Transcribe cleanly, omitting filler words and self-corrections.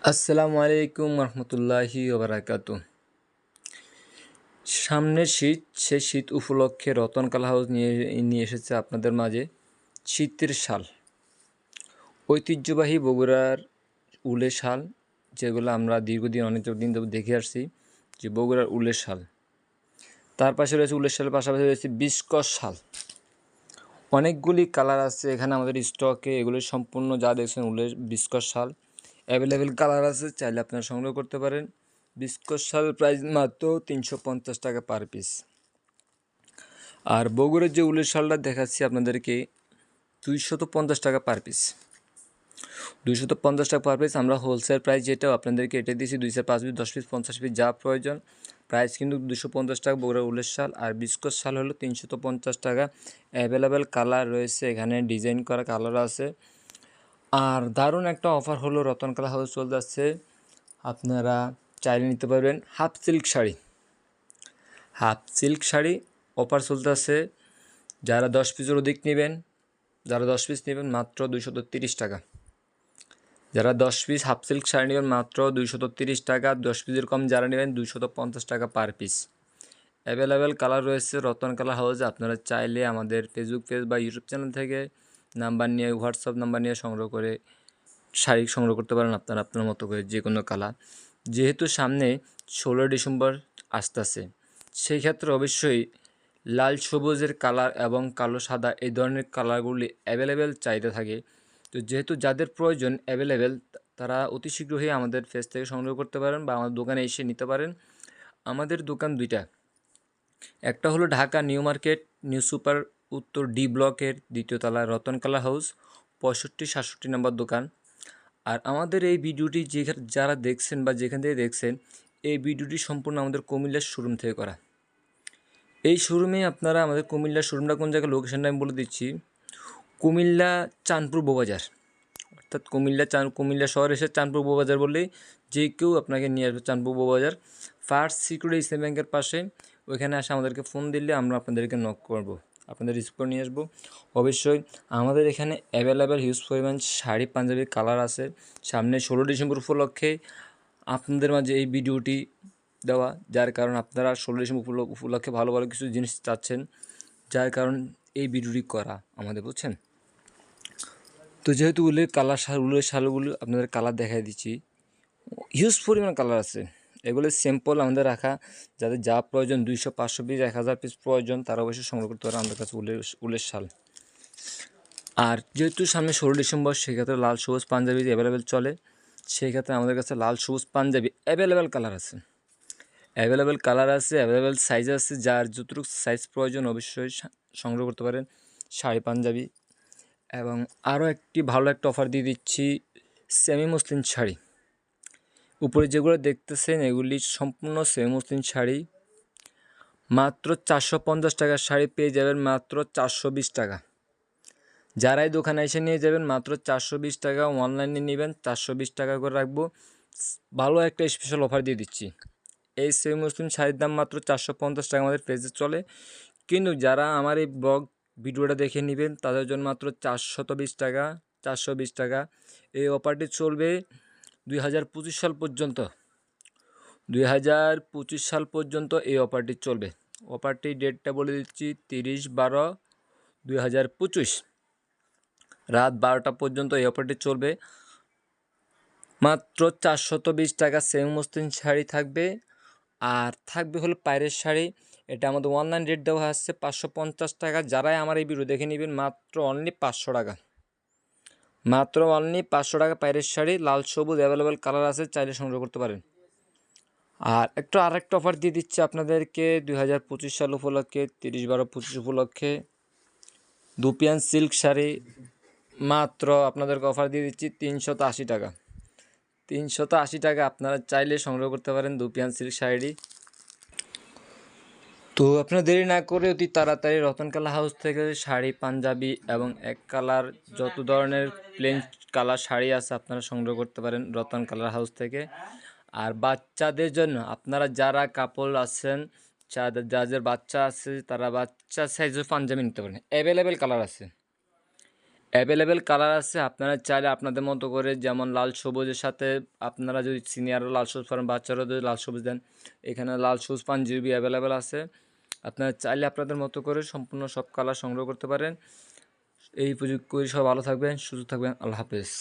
আসসালামু আলাইকুম রহমতুল্লাহি ওবারাকাতু। সামনের শীত, সেই শীত উপলক্ষে রতন কালা হাউস নিয়ে নিয়ে এসেছে আপনাদের মাঝে শীতের শাল, ঐতিহ্যবাহী বগুড়ার উলের শাল, যেগুলো আমরা দীর্ঘদিন অনেক দিন ধরে দেখে আসছি, যে বগুড়ার উলের শাল। তার পাশে রয়েছে উলের শালের পাশাপাশি রয়েছে বিস্কস শাল। অনেকগুলি কালার আছে এখানে আমাদের স্টকে, এগুলো সম্পূর্ণ যা দেখছেন উলের বিস্কস শাল। অ্যাভেলেবেল কালার আছে, চাইলে আপনারা সংগ্রহ করতে পারেন। বিস্কস শালের প্রাইস মাত্র 350 টাকা পার পিস। আর বগুড়ার যে উলের শালটা দেখাচ্ছি আপনাদেরকে 250 টাকা পার পিস। 250 টাকা পার পিস। আমরা হোলসেল প্রাইস যেটাও আপনাদেরকে এটা দিয়েছি 205 পিস, 10 পিস, 50 পিস যা প্রয়োজন। প্রাইস কিন্তু 250 টাকা বগুড়া উলের শাল। আর বিস্কস শাল হলো 350 টাকা। অ্যাভেলেবেল কালার রয়েছে এখানে, ডিজাইন করা কালার আছে। আর দারুণ একটা অফার হলো রতন কালা হাউস চলতে যাচ্ছে, আপনারা চাইলে নিতে পারবেন half silk sari. Half silk sari offer চলতে আছে, যারা 10 পিসের অধিক নেবেন, যারা 10 পিস নেবেন মাত্র 230 টাকা। যারা 10 পিস হাফ সিল্ক শাড়ি নেবেন মাত্র 230 টাকা। 10 পিসের কম যারা নেবেন 250 টাকা পার পিস। অ্যাভেলেবেল কালার রয়েছে রতন কালার হাউসে। আপনারা চাইলে আমাদের ফেসবুক পেজ বা ইউটিউব চ্যানেল থেকে নাম্বার নিয়ে, হোয়াটসঅ্যাপ নাম্বার নিয়ে সংগ্রহ করে শাড়ি সংগ্রহ করতে পারেন আপনারা আপনার মতো করে যে কোনো কালার। যেহেতু সামনে 16 ডিসেম্বর আসতেছে, সেই ক্ষেত্রে অবশ্যই লাল সবুজের কালার এবং কালো সাদা এই ধরনের কালারগুলি অ্যাভেলেবেল চাহিদা থাকে। তো যেহেতু যাদের প্রয়োজন অ্যাভেলেবেল, তারা অতি শীঘ্রই আমাদের পেজ থেকে সংগ্রহ করতে পারেন বা আমাদের দোকানে এসে নিতে পারেন। আমাদের দোকান দুইটা, একটা হলো Dhaka new market, new super উত্তর ডি ব্লকের দ্বিতীয় তলায় রতন কালা হাউস, 65-67 নম্বর দোকান। আর আমাদের এই ভিডিওটি যারা দেখছেন বা যেখান থেকে দেখছেন, এই ভিডিওটি সম্পূর্ণ আমাদের কুমিল্লার শোরুম থেকে করা। এই শোরুমে আপনারা, আমাদের কুমিল্লার শোরুমটা কোন জায়গায়, লোকেশনটা আমি বলে দিচ্ছি। কুমিল্লা চাঁদপুর বউবাজার, অর্থাৎ কুমিল্লা শহর এসে চাঁদপুর বউবাজার বললেই যে কেউ আপনাকে নিয়ে আসবে। চাঁদপুর বউবাজার ফার্স্ট সিকিউরিটি ইসলামী ব্যাংকের পাশে, ওইখানে আসে আমাদেরকে ফোন দিলে আমরা আপনাদেরকে নক করব, আপনাদের রিসিভ করে নিয়ে আসবো। অবশ্যই আমাদের এখানে অ্যাভেলেবেল হিউজ পরিমাণ শাড়ি পাঞ্জাবির কালার আছে। সামনে 16 ডিসেম্বর উপলক্ষে আপনাদের মাঝে এই ভিডিওটি দেওয়া, যার কারণ আপনারা 16 ডিসেম্বর উপলক্ষে ভালো ভালো কিছু জিনিস চাচ্ছেন, যার কারণ এই ভিডিওটি করা আমাদের, বুঝছেন। তো যেহেতু উলের শালগুলো আপনাদের কালার দেখাই দিচ্ছি, হিউজ পরিমাণ কালার আছে। এগুলো স্যাম্পল আমাদের রাখা, যাদের যা প্রয়োজন 200-500 পিস, 1000 পিস প্রয়োজন, তারা অবশ্যই সংগ্রহ করতে পারে আমাদের কাছে উলের শাল। আর যেহেতু সামনে 16 ডিসেম্বর, সেক্ষেত্রে লাল সবুজ পাঞ্জাবি অ্যাভেলেবেল চলে। সেই ক্ষেত্রে আমাদের কাছে লাল সবুজ পাঞ্জাবি অ্যাভেলেবেল কালার আছে, অ্যাভেলেবেল সাইজ আছে। যার যতটুকু সাইজ প্রয়োজন অবশ্যই সংগ্রহ করতে পারেন শাড়ি পাঞ্জাবি। এবং আরও একটি ভালো একটা অফার দিয়ে দিচ্ছি, সেমি মসলিন শাড়ি। উপরে যেগুলো দেখতেছেন এগুলি সম্পূর্ণ সেমি মসলিন শাড়ি। মাত্র 450 টাকার শাড়ি পেয়ে যাবেন মাত্র 420 টাকা। যারাই দোকানে এসে নিয়ে যাবেন মাত্র 420 টাকা, অনলাইনে নেবেন 420 টাকা করে রাখবো। ভালো একটা স্পেশাল অফার দিয়ে দিচ্ছি। এই সেমি মসলিন শাড়ির দাম মাত্র 450 টাকা আমাদের পেজে চলে, কিন্তু যারা আমার এই ব্লগ ভিডিওটা দেখে নেবেন তাদের জন্য মাত্র 420 টাকা। 420 টাকা এই অফারটি চলবে 2025 সাল পর্যন্ত। 2025 সাল পর্যন্ত এই অফারটি চলবে। অফারটির ডেটটা বলে দিচ্ছি 30/12/2025, রাত 12টা পর্যন্ত এই অফারটি চলবে। মাত্র 420 টাকা সেমি মসলিন শাড়ি থাকবে। আর থাকবে হলো পায়রের শাড়ি, এটা আমাদের অনলাইন রেট দেওয়া আসছে 550 টাকা। যারাই আমার এই ভিডিও দেখে নেবেন মাত্র অনলি 500 টাকা, মাত্র অনলি 500 টাকা পায়রের শাড়ি। লাল সবুজ অ্যাভেলেবেল কালার আছে, চাইলে সংগ্রহ করতে পারেন। আর আরেকটা অফার দিয়ে দিচ্ছে আপনাদেরকে 2025 সাল উপলক্ষে, 30/12/25 উপলক্ষে দুপিয়ান সিল্ক শাড়ি মাত্র আপনাদেরকে অফার দিয়ে দিচ্ছি 380 টাকা। 380 টাকা আপনারা চাইলে সংগ্রহ করতে পারেন দুপিয়ান সিল্ক শাড়ি। তো আপনারা দেরি না করে অতি তাড়াতাড়ি রতন কালা হাউস থেকে শাড়ি পাঞ্জাবি এবং এক কালার যত ধরনের প্লেন কালার শাড়ি আছে আপনারা সংগ্রহ করতে পারেন রতন কালার হাউস থেকে। আর বাচ্চাদের জন্য আপনারা যারা কাপড় আছেন, যাদের বাচ্চা আছে, তারা বাচ্চা সাইজের পাঞ্জাবি নিতে পারেন। অ্যাভেলেবেল কালার আছে, অ্যাভেলেবেল কালার আছে, আপনারা চাইলে আপনাদের মতো করে, যেমন লাল সবুজের সাথে আপনারা যদি সিনিয়ররা লাল সবুজ পান, বাচ্চারা যদি লাল সবুজ দেন, এখানে লাল সবুজ পাঞ্জাবি অ্যাভেলেবেল আছে। আপনারা চাইলে আপনাদের মতো করে সম্পূর্ণ সব কালার সংগ্রহ করতে পারেন। এই প্রযুক্তি সব ভালো থাকবেন, সুস্থ থাকবেন। আল্লাহ হাফেজ।